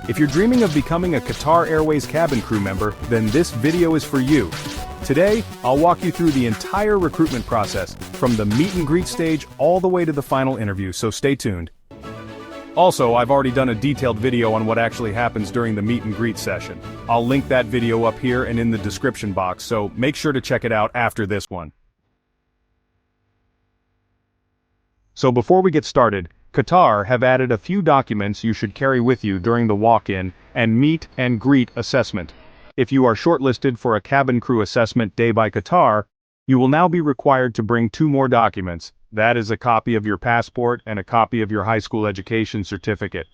If you're dreaming of becoming a Qatar Airways cabin crew member, then this video is for you. Today, I'll walk you through the entire recruitment process, from the meet and greet stage all the way to the final interview, so stay tuned. Also, I've already done a detailed video on what actually happens during the meet and greet session. I'll link that video up here and in the description box, so make sure to check it out after this one. So before we get started, Qatar have added a few documents you should carry with you during the walk-in and meet and greet assessment. If you are shortlisted for a cabin crew assessment day by Qatar, you will now be required to bring 2 more documents. That is a copy of your passport and a copy of your high school education certificate.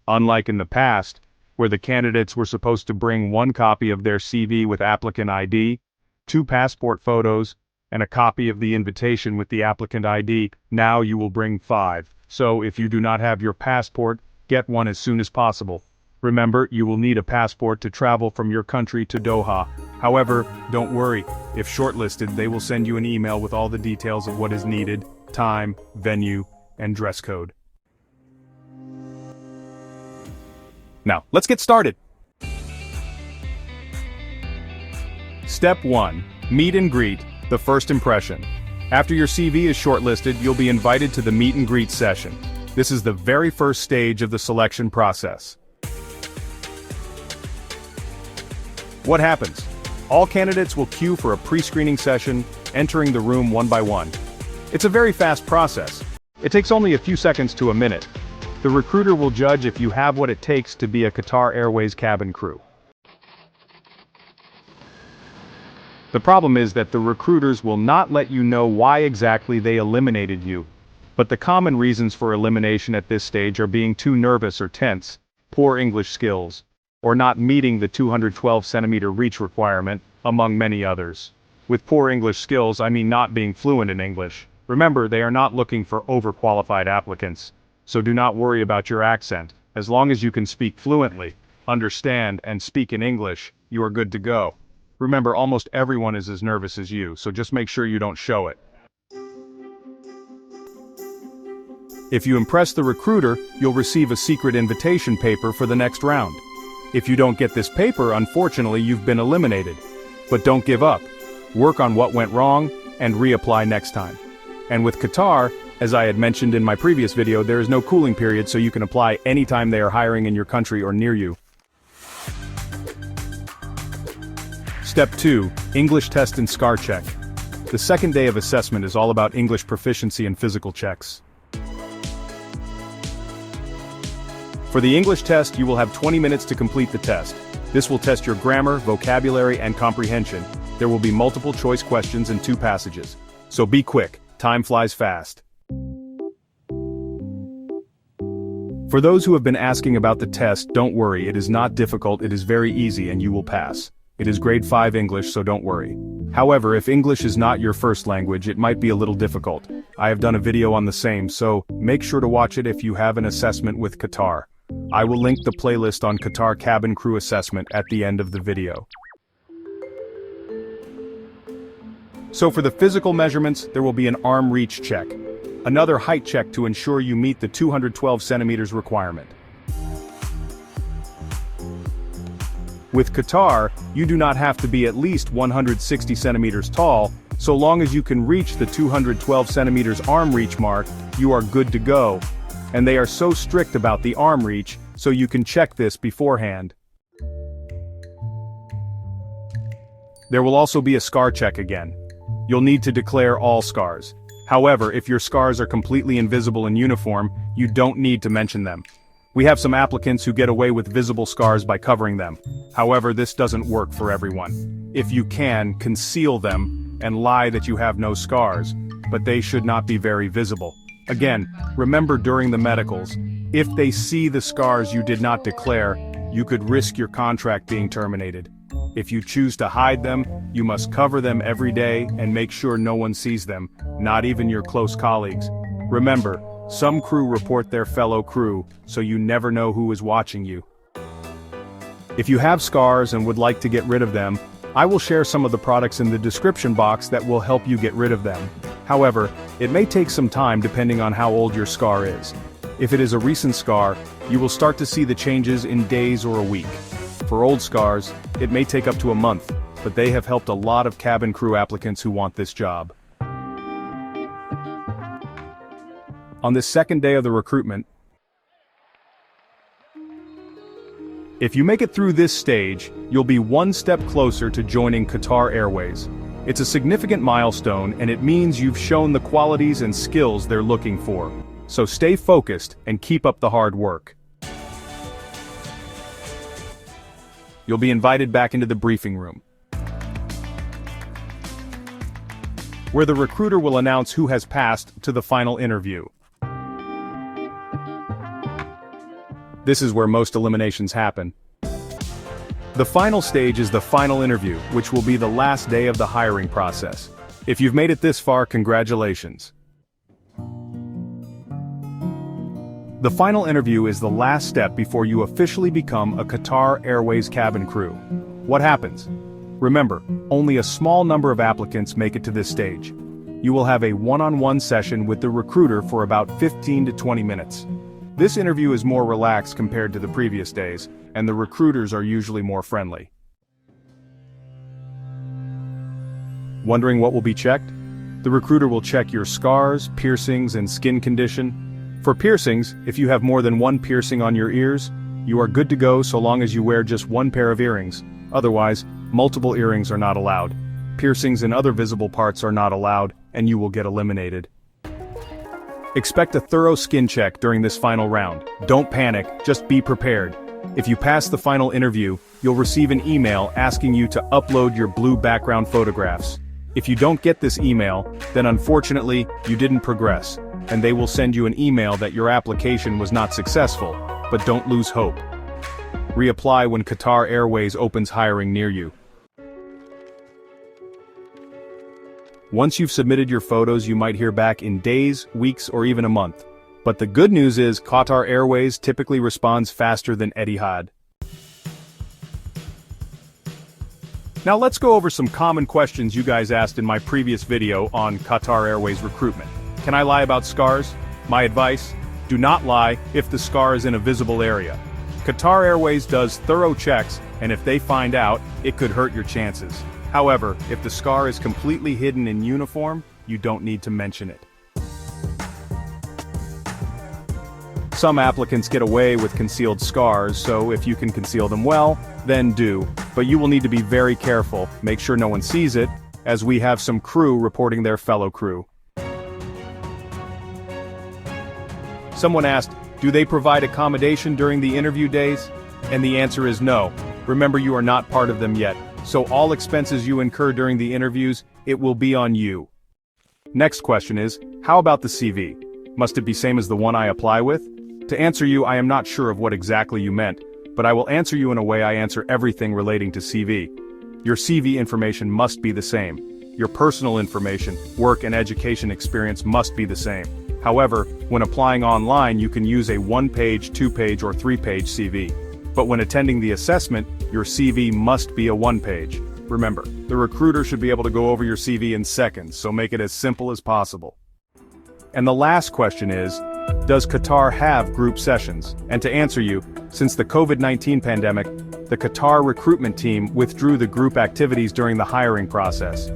Unlike in the past, where the candidates were supposed to bring 1 copy of their CV with applicant ID, 2 passport photos, and a copy of the invitation with the applicant ID, now you will bring 5. So if you do not have your passport, get one as soon as possible. Remember, you will need a passport to travel from your country to Doha. However, don't worry, if shortlisted, they will send you an email with all the details of what is needed, time, venue, and dress code. Now, let's get started. Step 1. Meet and greet, the first impression. After your CV is shortlisted, you'll be invited to the meet and greet session. This is the very first stage of the selection process. What happens? All candidates will queue for a pre-screening session, entering the room one by one. It's a very fast process. It takes only a few seconds to a minute. The recruiter will judge if you have what it takes to be a Qatar Airways cabin crew. The problem is that the recruiters will not let you know why exactly they eliminated you. But the common reasons for elimination at this stage are being too nervous or tense, poor English skills, or not meeting the 212 centimeter reach requirement, among many others. With poor English skills, I mean not being fluent in English. Remember, they are not looking for overqualified applicants. So do not worry about your accent. As long as you can speak fluently, understand, and speak in English, you are good to go. Remember, almost everyone is as nervous as you, so just make sure you don't show it. If you impress the recruiter, you'll receive a secret invitation paper for the next round. If you don't get this paper, unfortunately, you've been eliminated. But don't give up. Work on what went wrong, and reapply next time. And with Qatar, as I had mentioned in my previous video, there is no cooling period, so you can apply anytime they are hiring in your country or near you. Step 2. English test and SCAR check. The second day of assessment is all about English proficiency and physical checks. For the English test, you will have 20 minutes to complete the test. This will test your grammar, vocabulary, and comprehension. There will be multiple choice questions in 2 passages. So be quick, time flies fast. For those who have been asking about the test, don't worry, it is not difficult, it is very easy and you will pass. It is grade 5 English, so don't worry. However, if English is not your first language, it might be a little difficult. I have done a video on the same, so make sure to watch it if you have an assessment with Qatar. I will link the playlist on Qatar cabin crew assessment at the end of the video. So for the physical measurements, there will be an arm reach check. Another height check to ensure you meet the 212 centimeters requirement. With Qatar, you do not have to be at least 160 centimeters tall, so long as you can reach the 212 centimeters arm reach mark, you are good to go. And they are so strict about the arm reach, so you can check this beforehand. There will also be a SCAR check again. You'll need to declare all scars. However, if your scars are completely invisible in uniform, you don't need to mention them. We have some applicants who get away with visible scars by covering them. However, this doesn't work for everyone. If you can, conceal them and lie that you have no scars, but they should not be very visible. Again, remember during the medicals, if they see the scars you did not declare, you could risk your contract being terminated. If you choose to hide them, you must cover them every day and make sure no one sees them, not even your close colleagues. Remember, some crew report their fellow crew, so you never know who is watching you. If you have scars and would like to get rid of them, I will share some of the products in the description box that will help you get rid of them. However, it may take some time depending on how old your scar is. If it is a recent scar, you will start to see the changes in days or a week. For old scars, it may take up to a month, but they have helped a lot of cabin crew applicants who want this job. On this second day of the recruitment, if you make it through this stage, you'll be one step closer to joining Qatar Airways. It's a significant milestone, and it means you've shown the qualities and skills they're looking for. So stay focused and keep up the hard work. You'll be invited back into the briefing room, where the recruiter will announce who has passed to the final interview. This is where most eliminations happen. The final stage is the final interview, which will be the last day of the hiring process. If you've made it this far, congratulations. The final interview is the last step before you officially become a Qatar Airways cabin crew. What happens? Remember, only a small number of applicants make it to this stage. You will have a one-on-one session with the recruiter for about 15 to 20 minutes. This interview is more relaxed compared to the previous days, and the recruiters are usually more friendly. Wondering what will be checked? The recruiter will check your scars, piercings, and skin condition. For piercings, if you have more than one piercing on your ears, you are good to go so long as you wear just one pair of earrings. Otherwise, multiple earrings are not allowed. Piercings and other visible parts are not allowed, and you will get eliminated. Expect a thorough skin check during this final round. Don't panic, just be prepared. If you pass the final interview, you'll receive an email asking you to upload your blue background photographs. If you don't get this email, then unfortunately, you didn't progress, and they will send you an email that your application was not successful, but don't lose hope. Reapply when Qatar Airways opens hiring near you. Once you've submitted your photos, you might hear back in days, weeks, or even a month. But the good news is Qatar Airways typically responds faster than Etihad. Now let's go over some common questions you guys asked in my previous video on Qatar Airways recruitment. Can I lie about scars? My advice: do not lie if the scar is in a visible area. Qatar Airways does thorough checks, and if they find out, it could hurt your chances. However, if the scar is completely hidden in uniform, you don't need to mention it. Some applicants get away with concealed scars, so if you can conceal them well, then do. But you will need to be very careful, make sure no one sees it, as we have some crew reporting their fellow crew. Someone asked, do they provide accommodation during the interview days? And the answer is no. Remember, you are not part of them yet, so all expenses you incur during the interviews, it will be on you. Next question is, how about the CV? Must it be same as the one I apply with? To answer you, I am not sure of what exactly you meant, but I will answer you in a way I answer everything relating to CV. Your CV information must be the same. Your personal information, work and education experience must be the same. However, when applying online, you can use a 1-page, 2-page, or 3-page CV. But when attending the assessment, your CV must be a 1-page. Remember, the recruiter should be able to go over your CV in seconds, so make it as simple as possible. And the last question is, does Qatar have group sessions? And to answer you, since the COVID-19 pandemic, the Qatar recruitment team withdrew the group activities during the hiring process.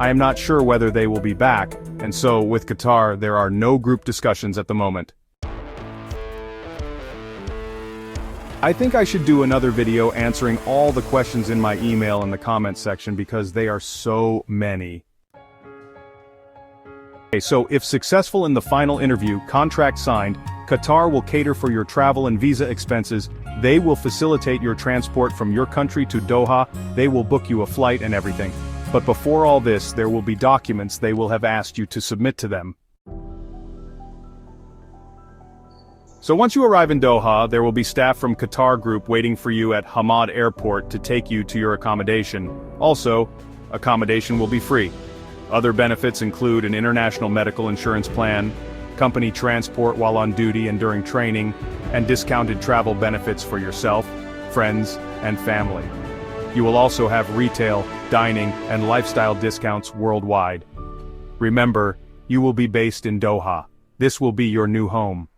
I am not sure whether they will be back, and so with Qatar there are no group discussions at the moment. I think I should do another video answering all the questions in my email in the comment section because they are so many. So if successful in the final interview, contract signed, Qatar will cater for your travel and visa expenses. They will facilitate your transport from your country to Doha. They will book you a flight and everything. But before all this, there will be documents they will have asked you to submit to them. So once you arrive in Doha, there will be staff from Qatar Group waiting for you at Hamad Airport to take you to your accommodation. Also, accommodation will be free. Other benefits include an international medical insurance plan, company transport while on duty and during training, and discounted travel benefits for yourself, friends, and family. You will also have retail, dining, and lifestyle discounts worldwide. Remember, you will be based in Doha. This will be your new home.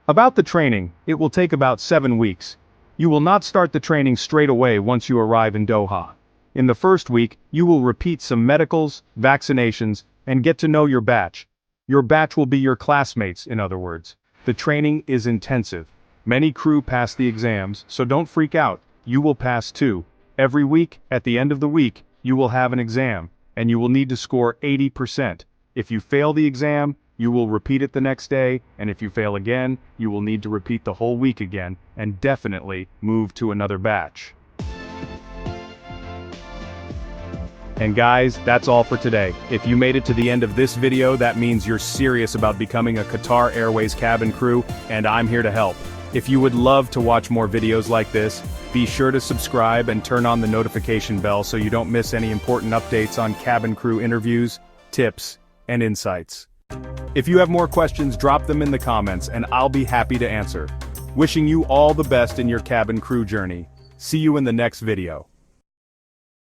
About the training, it will take about 7 weeks. You will not start the training straight away once you arrive in Doha. In the first week, you will repeat some medicals, vaccinations, and get to know your batch. Your batch will be your classmates, in other words. The training is intensive. Many crew pass the exams, so don't freak out, you will pass too. Every week, at the end of the week, you will have an exam, and you will need to score 80%. If you fail the exam, you will repeat it the next day, and if you fail again, you will need to repeat the whole week again, and definitely move to another batch. And guys, that's all for today. If you made it to the end of this video, that means you're serious about becoming a Qatar Airways cabin crew, and I'm here to help. If you would love to watch more videos like this, be sure to subscribe and turn on the notification bell so you don't miss any important updates on cabin crew interviews, tips, and insights. If you have more questions, drop them in the comments and I'll be happy to answer. Wishing you all the best in your cabin crew journey. See you in the next video.